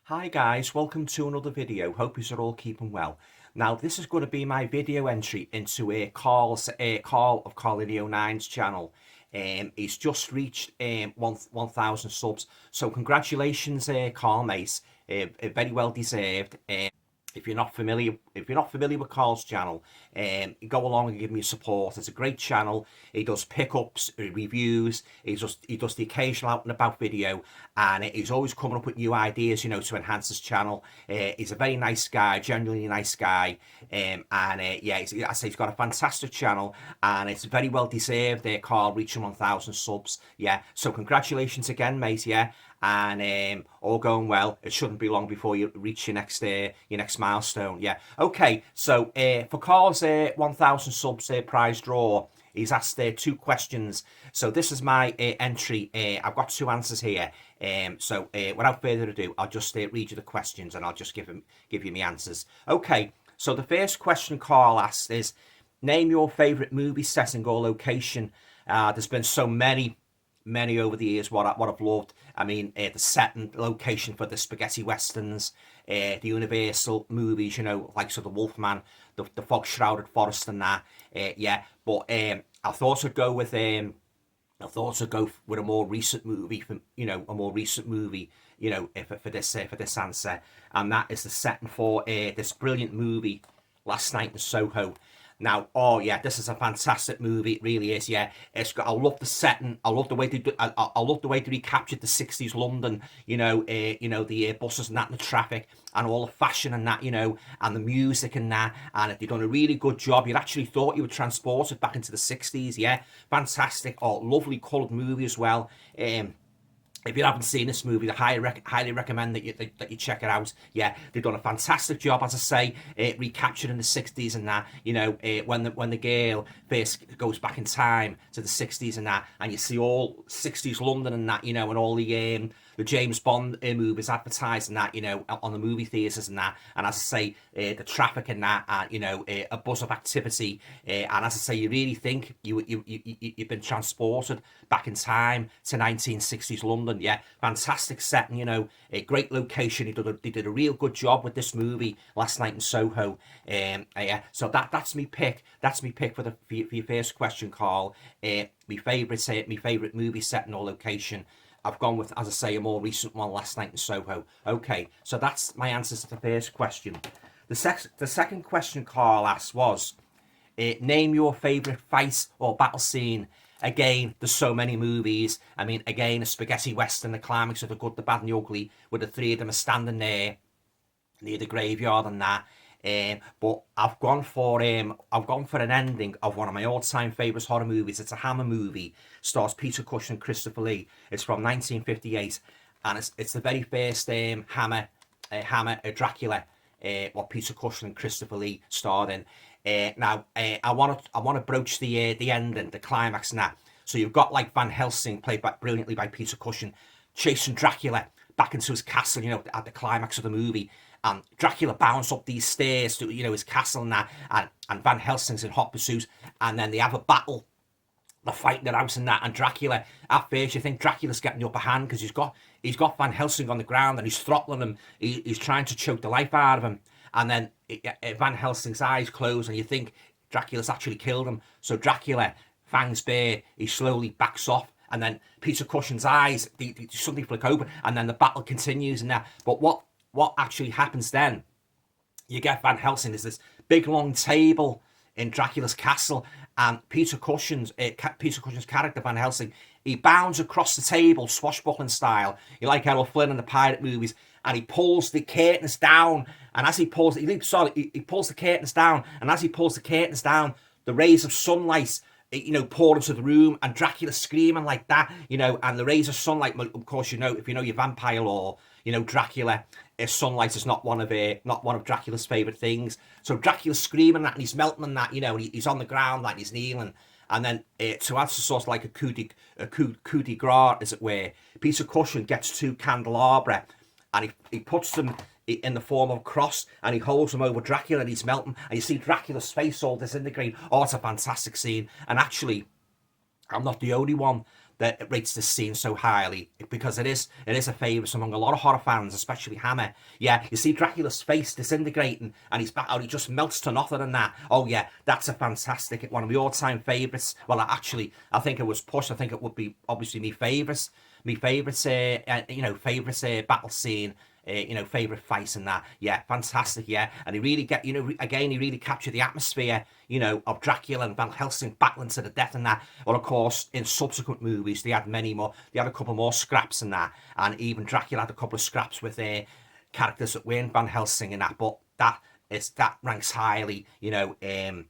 Hi guys, welcome to another video. Hope you're all keeping well. Now this is going to be my video entry into Carl of CARLINIO9's channel. He's just reached 1,000 subs, so congratulations, Carl, mate. Very well deserved. If you're not familiar with Carl's channel, go along and give me support. It's a great channel. He does pickups, reviews. He does the occasional out and about video, and he's always coming up with new ideas, to enhance his channel. He's a very nice guy, genuinely nice guy, yeah, he's got a fantastic channel, and it's very well deserved. Carl reaching 1,000 subs. Yeah, so congratulations again, mate. Yeah. And all going well. It shouldn't be long before you reach your next milestone. Yeah. Okay. So for Carl's 1,000 subs prize draw, he's asked two questions. So this is my entry. I've got two answers here. So without further ado, I'll just read you the questions and I'll just give you my answers. Okay. So the first question Carl asked is, name your favourite movie setting or location. There's been so many over the years what I've loved. I mean, the set and location for the spaghetti westerns, the Universal movies, like the Wolfman, the Fog Shrouded Forest and that. Yeah, but I thought I'd go with a more recent movie, for this answer, and that is the setting for this brilliant movie, Last Night in Soho. Now, oh yeah, this is a fantastic movie. It really is. Yeah, I love the setting. I love the way I love the way they recaptured the '60s London. The buses and that, and the traffic, and all the fashion and that. And the music and that. And they've done a really good job. You actually thought you were transported back into the '60s. Yeah, fantastic. Oh, lovely coloured movie as well. If you haven't seen this movie, I highly recommend that you check it out. Yeah, they've done a fantastic job, as I say, recapturing the '60s and that. When the girl first goes back in time to the '60s and that, and you see all '60s London and that, and all the James Bond movies advertised and that, on the movie theatres and that. And as I say, the traffic and that, a buzz of activity. And as I say, you really think you've been transported back in time to 1960s London. Yeah, fantastic setting, a great location. They did a real good job with this movie, Last Night in Soho. Yeah, so that's me pick. That's me pick for your first question, Carl. My favourite movie setting or location. I've gone with, as I say, a more recent one, Last Night in Soho. Okay, so that's my answers to the first question. The second question Carl asked was, name your favourite fight or battle scene. Again, there's so many movies. I mean, again, a spaghetti western, the climax of The Good, the Bad and the Ugly, where the three of them are standing there near the graveyard and that. But I've gone for an ending of one of my all-time favourite horror movies. It's a Hammer movie. Stars Peter Cushing and Christopher Lee. It's from 1958, and it's the very first Hammer Dracula, what Peter Cushing and Christopher Lee starred in. Now I want to broach the ending, the climax, and that. So you've got like Van Helsing, played brilliantly by Peter Cushing, chasing Dracula back into his castle, at the climax of the movie. And Dracula bounds up these stairs to, his castle and that, and Van Helsing's in hot pursuit, and then they have a battle. They're fighting it out and that, and Dracula, at first you think Dracula's getting the upper hand because he's got Van Helsing on the ground and he's throttling him. He's trying to choke the life out of him, and then Van Helsing's eyes close and you think Dracula's actually killed him. So Dracula, fangs bare, he slowly backs off, and then Peter Cushing's eyes, they suddenly flick open, and then the battle continues and that. But what actually happens then? You get Van Helsing. There's this big long table in Dracula's castle, and Peter Cushing's character, Van Helsing, he bounds across the table, swashbuckling style. You like Errol Flynn in the pirate movies, and he pulls the curtains down. And as he pulls the curtains down, and as he pulls the curtains down, the rays of sunlight, pour into the room, and Dracula screaming like that, and the rays of sunlight. Of course, if you know your vampire lore, Dracula, sunlight is not one of Dracula's favourite things. So Dracula's screaming that, and he's melting and that, and he's on the ground, like he's kneeling. And then to add sort of like a coup de grace, as it were, Peter Cushing gets two candelabra, and he puts them in the form of a cross, and he holds them over Dracula, and he's melting, and you see Dracula's face all disintegrate. Oh, it's a fantastic scene. And actually, I'm not the only one that rates this scene so highly. because it is a favourite among a lot of horror fans, especially Hammer. Yeah, you see Dracula's face disintegrating and he's back out, he just melts to nothing and that. Oh yeah, that's a fantastic, one of my all-time favourites. Well, actually, I think it was pushed. I think it would be obviously my favourite, favourite battle scene. Favourite fight and that. Yeah, fantastic, yeah. And he really again, he really captured the atmosphere, of Dracula and Van Helsing battling to the death and that. Well, of course, in subsequent movies, they had many more, they had a couple more scraps and that. And even Dracula had a couple of scraps with characters that weren't Van Helsing and that. But that ranks highly, one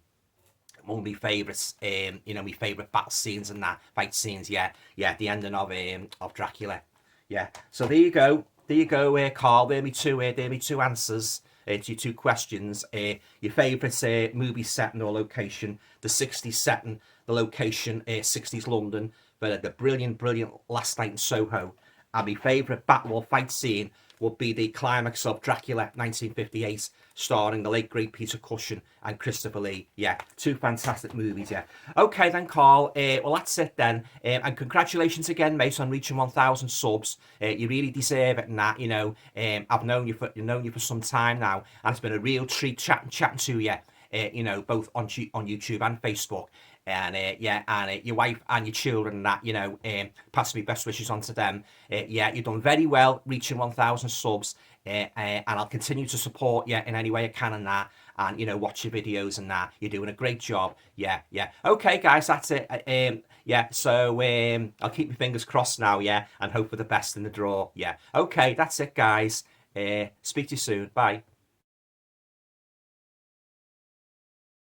of my favourites, my favourite battle scenes and that, fight scenes, yeah, the ending of Dracula. Yeah, so there you go. Carl. There are my two answers to your two questions. Your favourite movie setting or location, the 60s setting, the location, 60s London, but the brilliant Last Night in Soho. And my favourite battle or fight scene would be the climax of Dracula 1958, starring the late great Peter Cushing and Christopher Lee. Yeah, two fantastic movies, yeah. Okay then, Carl, well that's it then, and congratulations again, mate, on reaching 1,000 subs. You really deserve it and that, I've known you for some time now, and it's been a real treat chatting to you, both on YouTube and Facebook. And your wife and your children and that, pass me best wishes on to them. You've done very well reaching 1,000 subs, and I'll continue to support you in any way I can and that, and watch your videos and that. You're doing a great job. Yeah. Okay, guys, that's it. So I'll keep my fingers crossed now, and hope for the best in the draw. Yeah. Okay, that's it, guys. Speak to you soon. Bye.